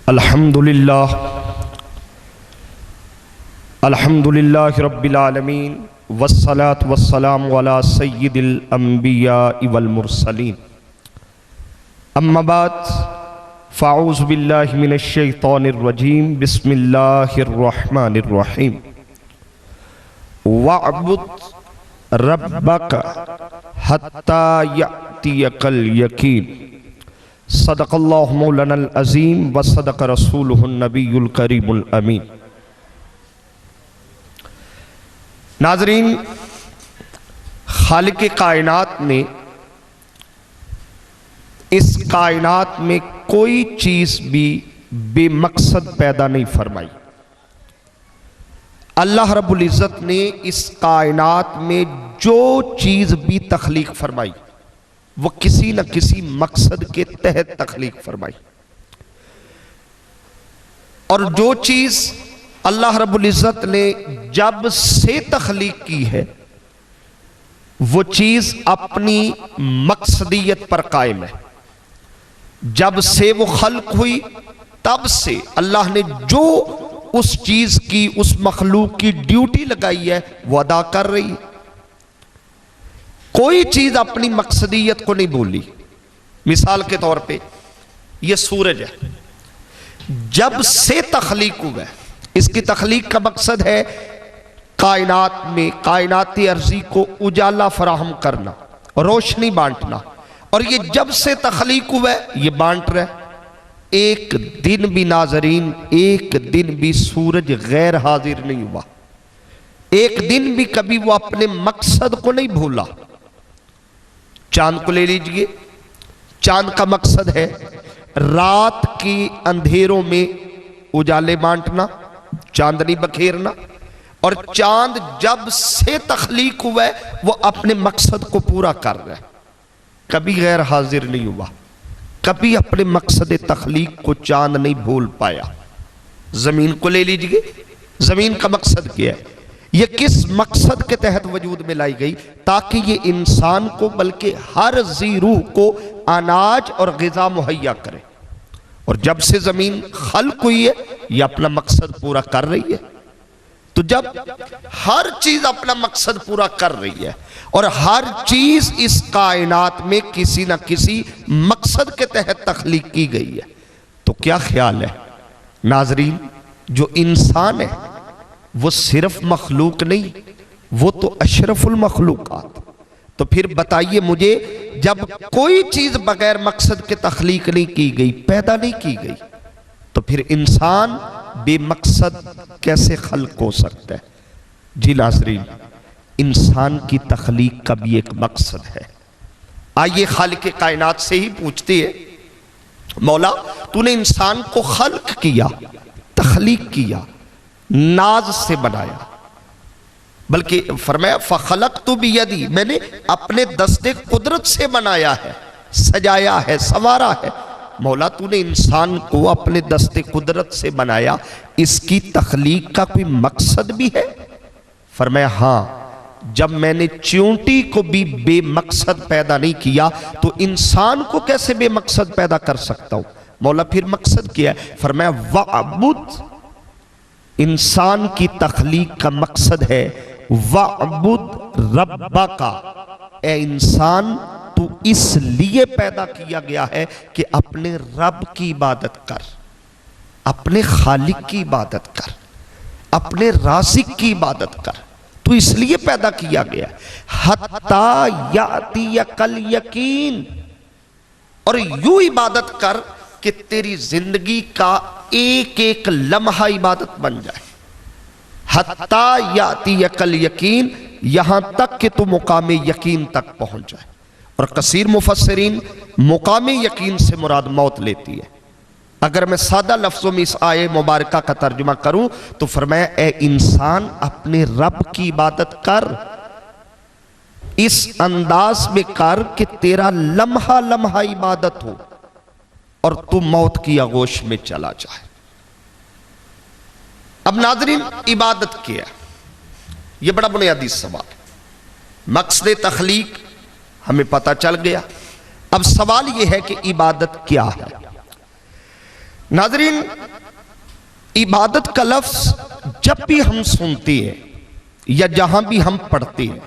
الحمدللہ رب العالمین والصلاة والسلام علی سید الانبیاء والمرسلین اما بعد فاعوذ باللہ من الشیطان الرجیم بسم اللہ الرحمن الرحیم وَاعْبُدْ رَبَّكَ حَتَّى يَأْتِيَكَ الْيَقِينُ صدق اللہ مولانا العظیم وصدق رسولہ النبی الکریم الامین۔ ناظرین، خالق کائنات نے اس کائنات میں کوئی چیز بھی بے مقصد پیدا نہیں فرمائی۔ اللہ رب العزت نے اس کائنات میں جو چیز بھی تخلیق فرمائی وہ کسی نہ کسی مقصد کے تحت تخلیق فرمائی، اور جو چیز اللہ رب العزت نے جب سے تخلیق کی ہے وہ چیز اپنی مقصدیت پر قائم ہے۔ جب سے وہ خلق ہوئی تب سے اللہ نے جو اس چیز کی، اس مخلوق کی ڈیوٹی لگائی ہے وہ ادا کر رہی ہے۔ کوئی چیز اپنی مقصدیت کو نہیں بھولی۔ مثال کے طور پہ یہ سورج ہے، جب سے تخلیق ہوا ہے، اس کی تخلیق کا مقصد ہے کائنات میں کائناتی ارضی کو اجالا فراہم کرنا، روشنی بانٹنا، اور یہ جب سے تخلیق ہوا ہے یہ بانٹ رہا ہے۔ ایک دن بھی ناظرین، ایک دن بھی سورج غیر حاضر نہیں ہوا، ایک دن بھی کبھی وہ اپنے مقصد کو نہیں بھولا۔ چاند کو لے لیجئے، چاند کا مقصد ہے رات کی اندھیروں میں اجالے بانٹنا، چاندنی بکھیرنا، اور چاند جب سے تخلیق ہوا ہے وہ اپنے مقصد کو پورا کر رہا ہے، کبھی غیر حاضر نہیں ہوا، کبھی اپنے مقصد تخلیق کو چاند نہیں بھول پایا۔ زمین کو لے لیجئے، زمین کا مقصد کیا ہے؟ یہ کس مقصد کے تحت وجود میں لائی گئی؟ تاکہ یہ انسان کو بلکہ ہر ذی روح کو اناج اور غذا مہیا کرے، اور جب سے زمین خلق ہوئی ہے یہ اپنا مقصد پورا کر رہی ہے۔ تو جب ہر چیز اپنا مقصد پورا کر رہی ہے اور ہر چیز اس کائنات میں کسی نہ کسی مقصد کے تحت تخلیق کی گئی ہے، تو کیا خیال ہے ناظرین، جو انسان ہے وہ صرف مخلوق نہیں، وہ تو اشرف المخلوقات۔ تو پھر بتائیے مجھے، جب کوئی چیز بغیر مقصد کے تخلیق نہیں کی گئی، پیدا نہیں کی گئی، تو پھر انسان بے مقصد کیسے خلق ہو سکتا ہے؟ جی ناظرین، انسان کی تخلیق کا بھی ایک مقصد ہے۔ آئیے خالق کائنات سے ہی پوچھتے ہیں، مولا تو نے انسان کو خلق کیا، تخلیق کیا، ناز سے بنایا، بلکہ فرمایا فَخَلَقْتُ بِيَدِي، میں نے اپنے دست قدرت سے بنایا ہے، سجایا ہے، سنوارا ہے۔ مولا تو نے انسان کو اپنے دست قدرت سے بنایا، اس کی تخلیق کا کوئی مقصد بھی ہے؟ فرمایا ہاں، جب میں نے چیونٹی کو بھی بے مقصد پیدا نہیں کیا تو انسان کو کیسے بے مقصد پیدا کر سکتا ہوں؟ مولا پھر مقصد کیا ہے؟ فرمایا وَعْبُدْ، انسان کی تخلیق کا مقصد ہے وَعْبُدْ رَبَّكَ، اے انسان تو اس لیے پیدا کیا گیا ہے کہ اپنے رب کی عبادت کر، اپنے خالق کی عبادت کر، اپنے رازق کی عبادت کر، تو اس لیے پیدا کیا گیا حَتَّى يَأْتِيَكَ الْيَقِينُ، اور یوں عبادت کر کہ تیری زندگی کا ایک ایک لمحہ عبادت بن جائے۔ حَتَّى يَأْتِيَكَ الْيَقِينُ، یہاں تک کہ تو مقام یقین تک پہنچ جائے۔ اور کثیر مفسرین مقام یقین سے مراد موت لیتی ہے۔ اگر میں سادہ لفظوں میں اس آیے مبارکہ کا ترجمہ کروں تو فرمایا اے انسان اپنے رب کی عبادت کر، اس انداز میں کر کہ تیرا لمحہ لمحہ عبادت ہو اور تو موت کی آغوش میں چلا جائے۔ اب ناظرین، عبادت کیا ہے؟ یہ بڑا بنیادی سوال۔ مقصد تخلیق ہمیں پتہ چل گیا، اب سوال یہ ہے کہ عبادت کیا ہے؟ नाज़रीन, इबादत का लफ्ज़ जब भी हम सुनते हैं या जहां भी हम पढ़ते हैं,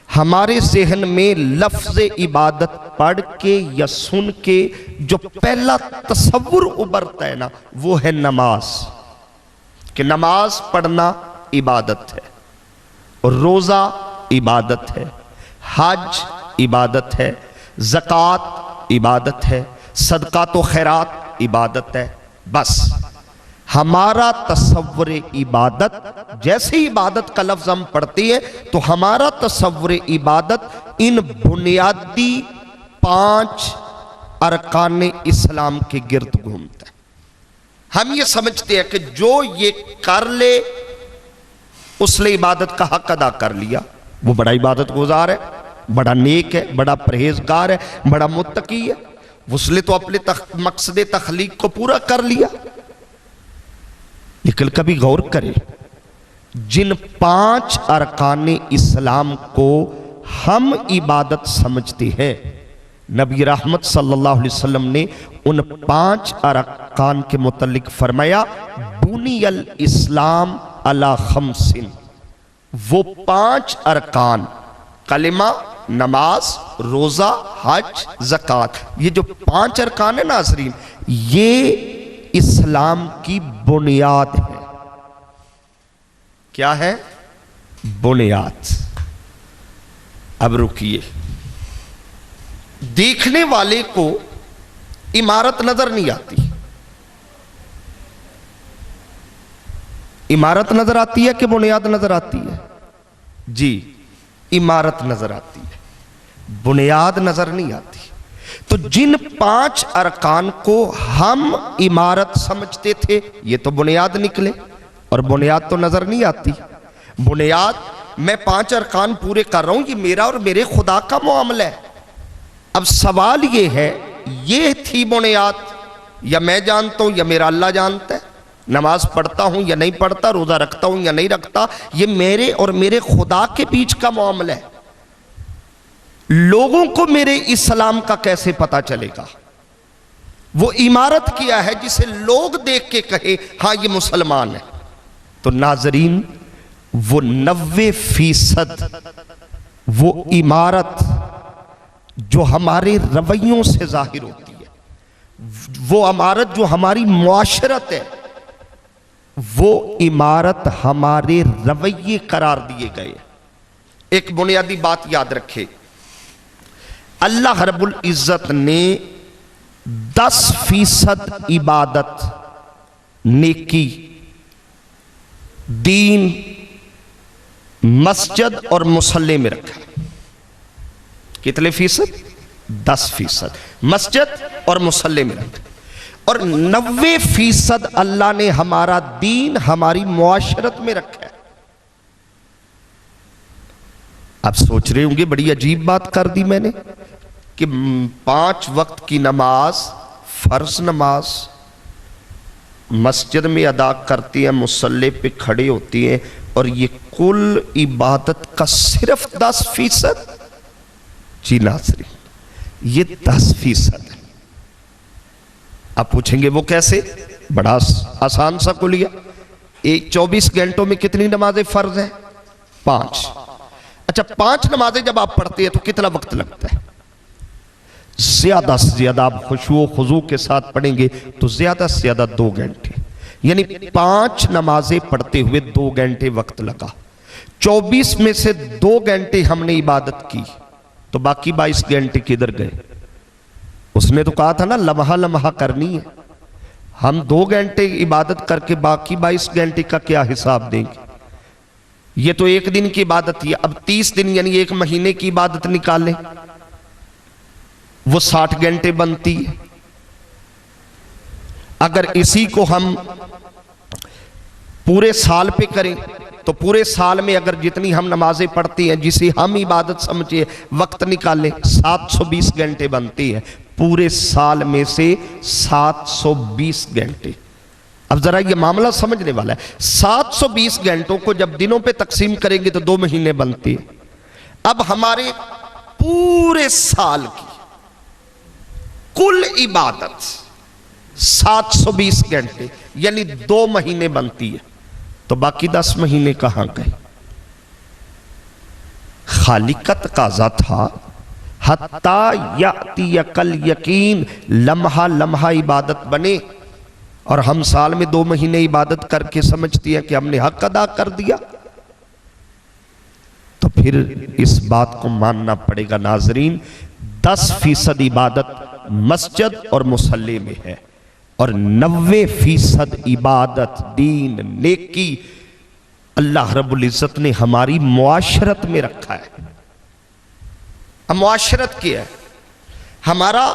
हमारे ज़हन में लफ्ज़ इबादत पढ़ के या सुन के जो पहला तसव्वुर उभरता है ना, वो है नमाज। कि नमाज पढ़ना इबादत है, रोज़ा इबादत है, हज इबादत है, ज़कात इबादत है, सदका तो खैरात इबादत है। बस हमारा तसव्वुर इबादत, जैसे ही इबादत का लफ्ज़ हम पढ़ते हैं तो हमारा तसव्वुर इबादत इन बुनियादी 5 अरकान इस्लाम के गिर्द घूमता है। हम ये समझते हैं कि जो ये कर ले उसने इबादत का हक अदा कर लिया, वो बड़ा इबादत गुजार है, बड़ा नेक है, बड़ा परहेजगार है, बड़ा मुत्तकी है, उसने तो अपने मकसद तखलीक को पूरा कर लिया। लेकिन कभी गौर करें, जिन 5 अरकान इस्लाम को हम इबादत समझते हैं, नबी रहमत सल्लल्लाहु अलैहि वसल्लम ने उन 5 अरकान के मुतल्लिक फरमाया, बुनियल इस्लाम अला खमसिन। वो 5 अरकान, कलिमा, नमाज, रोज़ा, हज, ज़कात, ये जो 5 अरकान है नाज़रीन, ये इस्लाम की बुनियाद है। क्या है? बुनियाद। अब रुकिए, देखने वाले को इमारत नजर नहीं आती। इमारत नजर आती है कि बुनियाद नजर आती है? जी, इमारत नजर आती है, बुनियाद नजर नहीं आती। तो जिन 5 अरकान को हम इमारत समझते थे, ये तो बुनियाद निकले, और बुनियाद तो नजर नहीं आती। बुनियाद, मैं 5 अरकान पूरे कर रहा हूं, ये मेरा और मेरे खुदा का मामला है। अब सवाल ये है, ये थी बुनियाद, या मैं जानता हूं या मेरा अल्लाह जानता है? नमाज पढ़ता हूं या नहीं पढ़ता, रोजा रखता हूं या नहीं रखता, ये मेरे और मेरे खुदा के बीच का मामला है। लोगों को मेरे इस्लाम का कैसे पता चलेगा? वो इमारत क्या है जिसे लोग देख के कहे हां ये मुसलमान है? तो नाजरीन, वो 90% वो इमारत जो हमारे रवैयों से जाहिर होती है, वो इमारत जो हमारी मुआशरत है, वो इमारत हमारे रवैये करार दिए गए। एक बुनियादी बात याद रखे, अल्लाह रब्बुल इज्जत ने 10% इबादत, नेकी, दीन, मस्जिद और मुसल्ले में रखा। कितने फीसद? 10% मस्जिद और मुसल्ले में रखा। और 90% अल्लाह ने हमारा दीन, हमारी मुआशरत में रखा है। आप सोच रहे होंगे बड़ी अजीब बात कर दी मैंने कि 5 वक्त की नमाज, फर्ज नमाज मस्जिद में अदा करती है, मुसल्ले पे खड़े होती है, और ये कुल इबादत का सिर्फ 10%? जी नाज़रीन, ये 10% है। आप पूछेंगे वो कैसे? बड़ा आसान सा कुलिया। 24 घंटों में कितनी नमाजें फर्ज हैं? 5। अच्छा, 5 नमाजें जब आप पढ़ते हैं तो कितना वक्त लगता है? ज्यादा से ज्यादा आप खुशू खुजू के साथ पढ़ेंगे तो ज्यादा से ज्यादा 2 घंटे, यानी 5 नमाजें पढ़ते हुए 2 घंटे वक्त लगा। 24 में से 2 घंटे हमने इबादत की, तो बाकी 22 घंटे किधर गए? उसने तो कहा था ना लम्हा लम्हा करनी है। हम 2 घंटे इबादत करके बाकी 22 घंटे का क्या हिसाब देंगे? ये तो एक दिन की इबादत ही है। अब 30 दिन यानी 1 महीने की इबादत निकालें, वो 60 घंटे बनती है। अगर इसी को हम पूरे साल पे करें तो पूरे साल में अगर जितनी हम नमाजें पढ़ती हैं, जिसे हम इबादत समझे, वक्त निकालें, 720 घंटे बनती है। पूरे साल में से 720 घंटे। अब जरा ये मामला समझने वाला है। 720 घंटों को जब दिनों पे तकसीम करेंगे तो 2 महीने बनती है। अब हमारे पूरे साल की कुल इबादत 720 घंटे यानी 2 महीने बनती है, तो बाकी 10 महीने कहां गए? खालिक का तकाजा था हत्ता याती कल यकीन, लम्हा लम्हा इबादत बने, और हम साल में 2 महीने इबादत करके समझती है कि हमने हक अदा कर दिया। तो फिर इस बात को मानना पड़ेगा नाजरीन, 10% इबादत मस्जिद और मुसल्ले में है, और 90% इबादत दीन नेकी अल्लाह रब्बुल इज्जत ने हमारी मुआशरत में रखा है। अब मुआशरत क्या है? हमारा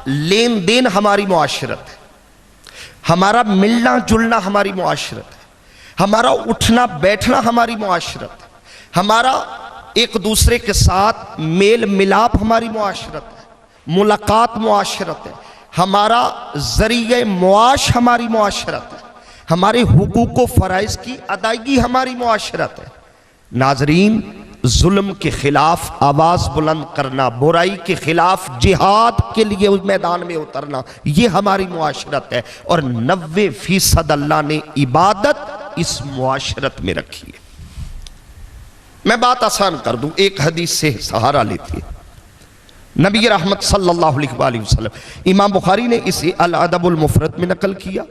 लेन देन हमारी मुआशरत है, हमारा मिलना जुलना हमारी मुआशरत है, हमारा उठना बैठना हमारी मुआशरत है, हमारा एक दूसरे के साथ मेल मिलाप हमारी मुआशरत है, मुलाकात मुआशरत है, हमारा जरिए मुआश हमारी मुआशरत है, हमारे हुकूक व फराइज की अदायगी हमारी मुआशरत है। नाजरीन, जुल्म के खिलाफ आवाज बुलंद करना, बुराई के खिलाफ जिहाद के लिए उस मैदान में उतरना, ये हमारी मुआशरत है, और 90% अल्लाह ने इबादत इस मुआशरत में रखी है। मैं बात आसान कर दूं, एक हदीस से सहारा लेती है। नबी रहमत सल्लल्लाहु अलैहि वसल्लम, इमाम बुखारी ने इसे अल अदबुल मुफरद में नकल किया,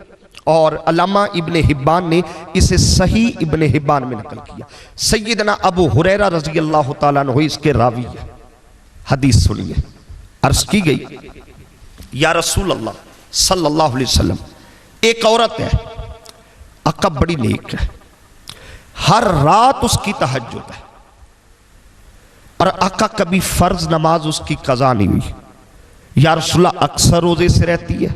और अल्लामा इब्ने हिब्बान ने इसे सही इब्ने हिब्बान में नकल किया। सैयदना अबू हुरैरा रज़ी अल्लाह तआला अन्हु इसके रावी है। हदीस सुनिए, अर्ज की गई, या रसूल अल्लाह सल्लल्लाहु अलैहि वसल्लम, एक औरत है, आका बड़ी नेक है, हर रात उसकी तहज्जुद है, और आका कभी फर्ज नमाज उसकी कज़ा नहीं हुई। या रसूल अल्लाह अक्सर रोजे से रहती है,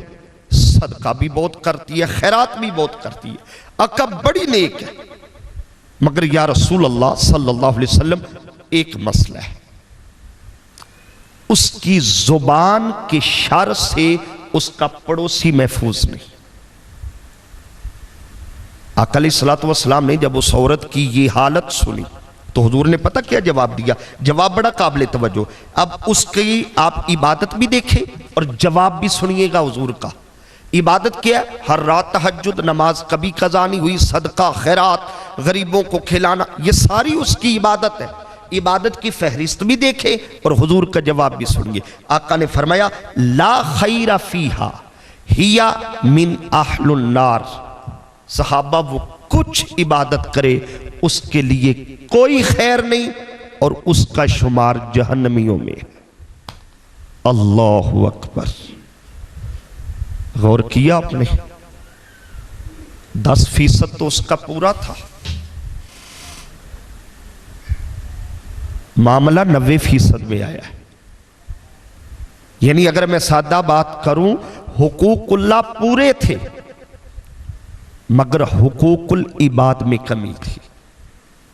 सदका भी बहुत करती है, खैरात भी बहुत करती है, आका बड़ी नेक है, मगर या रसूल अल्लाह सल्लल्लाहु अलैहि वसल्लम एक मसला है, उसकी जुबान के शर से उसका पड़ोसी महफूज नहीं। आका अलैहिस्सलातु वस्सलाम ने जब उस औरत की ये हालत सुनी तो हुजूर ने पता क्या जवाब दिया? जवाब बड़ा काबिल तवज्जो। अब उसकी आप इबादत भी देखें और जवाब भी सुनिएगा हुजूर का। इबादत क्या है? हर रात तहज्जुद, नमाज कभी कज़ा नहीं हुई, सदका खैरात, गरीबों को खिलाना, ये सारी उसकी इबादत है। इबादत की फहरिस्त भी देखे और हुजूर का जवाब भी सुनिए। आका ने फरमाया, ला खैरा फीहा हिया मिन अहलुन नार। सहाबा, वो कुछ इबादत करे उसके लिए कोई खैर नहीं, और उसका शुमार जहन्नमियों में। अल्लाहु अकबर। गौर किया आपने? 10% तो उसका पूरा था, मामला 90% में आया है। यानी अगर मैं सादा बात करूं, हुकूकुल्लाह पूरे थे, मगर हुकूकुल इबाद में कमी थी।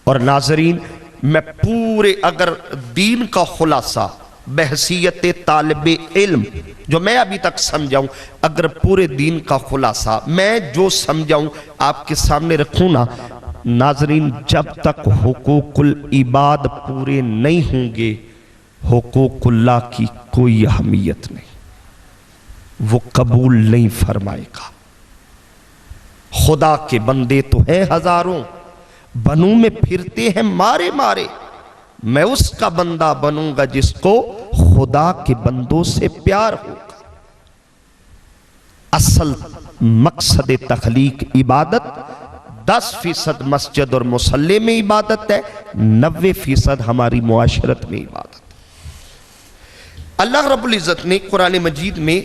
और नाजरीन, मैं पूरे अगर दीन का खुलासा बहसीयत तालिबे इल्म जो मैं अभी तक समझाऊं, अगर पूरे दीन का खुलासा मैं जो समझाऊं आपके सामने रखूं ना नाजरीन, जब तक हुकूकुल इबाद पूरे नहीं होंगे, हुकूकुल्लाह की कोई अहमियत नहीं, वो कबूल नहीं फरमाएगा। खुदा के बंदे तो हैं हजारों, बनू में फिरते हैं मारे मारे, मैं उसका बंदा बनूंगा जिसको खुदा के बंदों से प्यार होगा। असल मकसद तखलीक इबादत, 10% मस्जिद और मुसल्ले में इबादत है, 90% हमारी मुआशरत में इबादत। अल्लाह रब्बुल इज्जत ने कुरान मजीद में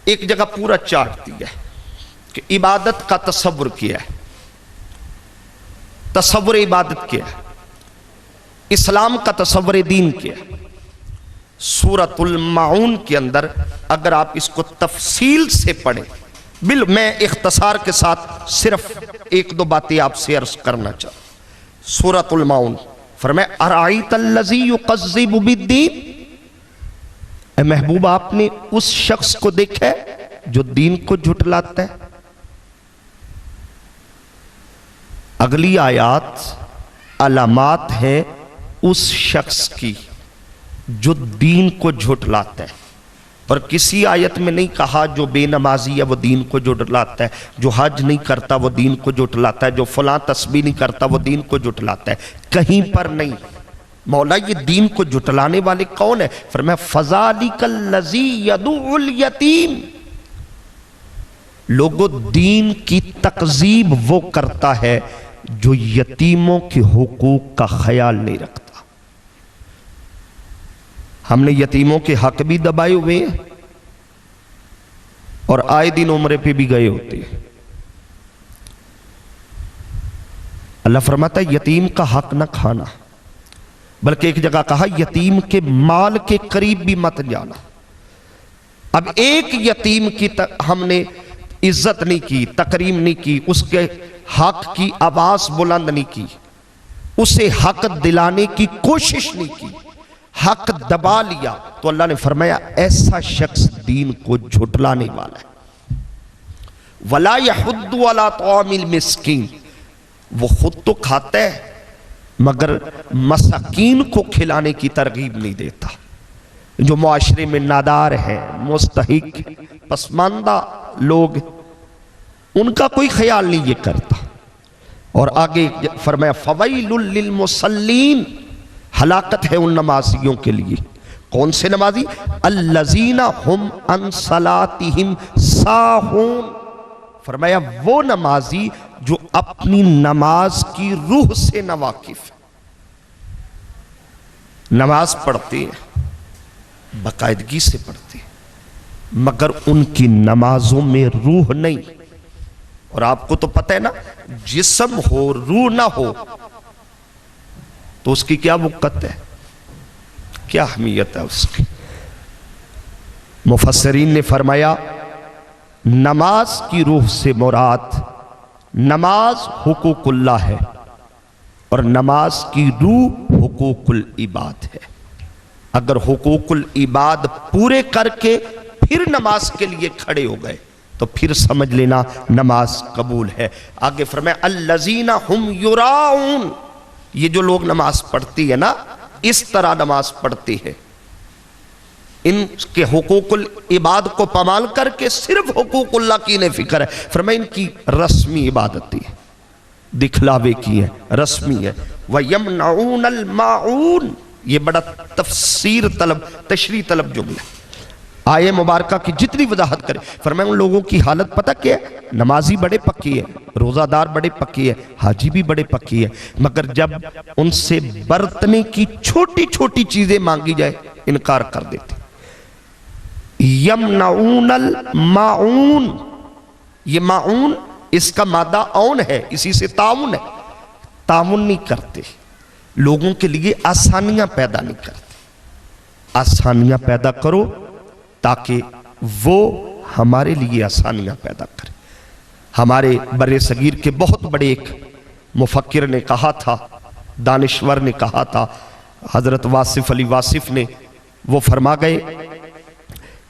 एक जगह पूरा चार्ट दिया है कि इबादत का तसव्वुर किया है। तसव्वुर इबादत क्या है, इस्लाम का तसव्वुर दीन क्या है। सूरतुल माऊन के अंदर अगर आप इसको तफसील से पढ़ें, मैं इख्तसार के साथ सिर्फ 1-2 बातें आपसे अर्ज करना चाहूं। सूरतुल माऊन फरमाया, अराइतल्लज़ी युकज़्ज़िबु बिद्दीन, ए महबूब आपने उस शख्स को देखा है जो दीन को झुटलाता है। अगली आयात अलामात है उस शख्स की जो दीन को झुटलाता है। اور کسی آیت میں نہیں کہا جو بے نمازی ہے وہ دین کو جھٹلاتا ہے، جو حج نہیں کرتا وہ دین کو جھٹلاتا ہے، جو فلاں تسبیح نہیں کرتا وہ دین کو جھٹلاتا ہے، کہیں پر نہیں۔ مولا یہ دین کو جھٹلانے والے کون ہیں؟ فرمایا فَذَلِكَ الَّذِي يَدُعُ الْيَتِيمَ، لوگوں دین کی تکذیب وہ کرتا ہے جو یتیموں کے حقوق کا خیال نہیں رکھتا۔ ہم نے یتیموں کے حق بھی دبائے ہوئے ہیں اور آئے دن عمرے پہ بھی گئے ہوتے ہیں۔ اللہ فرماتا ہے یتیم کا حق نہ کھانا، بلکہ ایک جگہ کہا یتیم کے مال کے قریب بھی مت جانا۔ اب ایک یتیم کی ہم نے عزت نہیں کی، تکریم نہیں کی، اس کے حق کی آواز بلند نہیں کی، اسے حق دلانے کی کوشش نہیں کی، حق دبا لیا، تو اللہ نے فرمایا ایسا شخص دین کو جھٹلانے والا ہے۔ وَلَا يَحُدُّ عَلَىٰ طَعَامِ الْمِسْكِينِ، وہ خود تو کھاتا ہے مگر مساکین کو کھلانے کی ترغیب نہیں دیتا۔ جو معاشرے میں نادار ہیں، مستحق پسماندہ لوگ، ان کا کوئی خیال نہیں یہ کرتا۔ اور آگے فرمایا فَوَيْلٌ لِّلْمُصَلِّينَ، ہلاکت ہے ان نمازیوں کے لیے۔ کون سے نمازی؟ الَّذِينَ هُمْ عَنْ صَلَاتِهِمْ سَاهُونَ، فرمایا وہ نمازی جو اپنی نماز کی روح سے ناواقف ہے۔ نماز پڑھتے ہیں، باقاعدگی سے پڑھتے ہیں، مگر ان کی نمازوں میں روح نہیں۔ اور آپ کو تو پتہ ہے نا، جسم ہو روح نہ ہو تو اس کی کیا وقت ہے، کیا اہمیت ہے اس کی۔ مفسرین نے فرمایا نماز کی روح سے مراد نماز حقوق اللہ ہے، اور نماز کی روح حقوق العباد ہے۔ اگر حقوق العباد پورے کر کے پھر نماز کے لیے کھڑے ہو گئے تو پھر سمجھ لینا نماز قبول ہے۔ آگے فرمایا الذین ہم یراؤن، یہ جو لوگ نماز پڑھتی ہے نا اس طرح نماز پڑھتی ہے، ان کے حقوق العباد کو پامال کر کے صرف حقوق اللہ کی انہیں فکر ہے۔ فرمایا ان کی رسمی عبادت ہے، دکھلاوے کی ہے، رسمی ہے۔ وَيَمْنَعُونَ الْمَاعُونَ، یہ بڑا تفسیر طلب، تشریح طلب جملہ ہے۔ آیے مبارکہ کی جتنی وضاحت کرے، فرمایا ان لوگوں کی حالت پتہ کیا ہے؟ نمازی بڑے پکی ہے، روزہ دار بڑے پکی ہے، حاجی بھی بڑے پکی ہے، مگر جب ان سے برتنے کی چھوٹی چھوٹی چیزیں مانگی جائے انکار کر دیتے۔ یمنعون الماعون، یہ معون اس کا مادہ اون ہے، اسی سے تعاون ہے، تعاون نہیں کرتے، لوگوں کے لیے آسانیاں پیدا نہیں کرتے۔ آسانیاں پیدا کرو تاکہ وہ ہمارے لیے آسانیاں پیدا کرے۔ ہمارے بر صغیر کے بہت بڑے ایک مفکر نے کہا تھا، دانشور نے کہا تھا، حضرت واصف علی واصف نے، وہ فرما گئے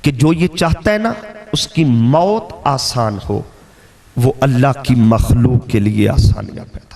کہ جو یہ چاہتا ہے نا اس کی موت آسان ہو، وہ اللہ کی مخلوق کے لیے آسانیاں پیدا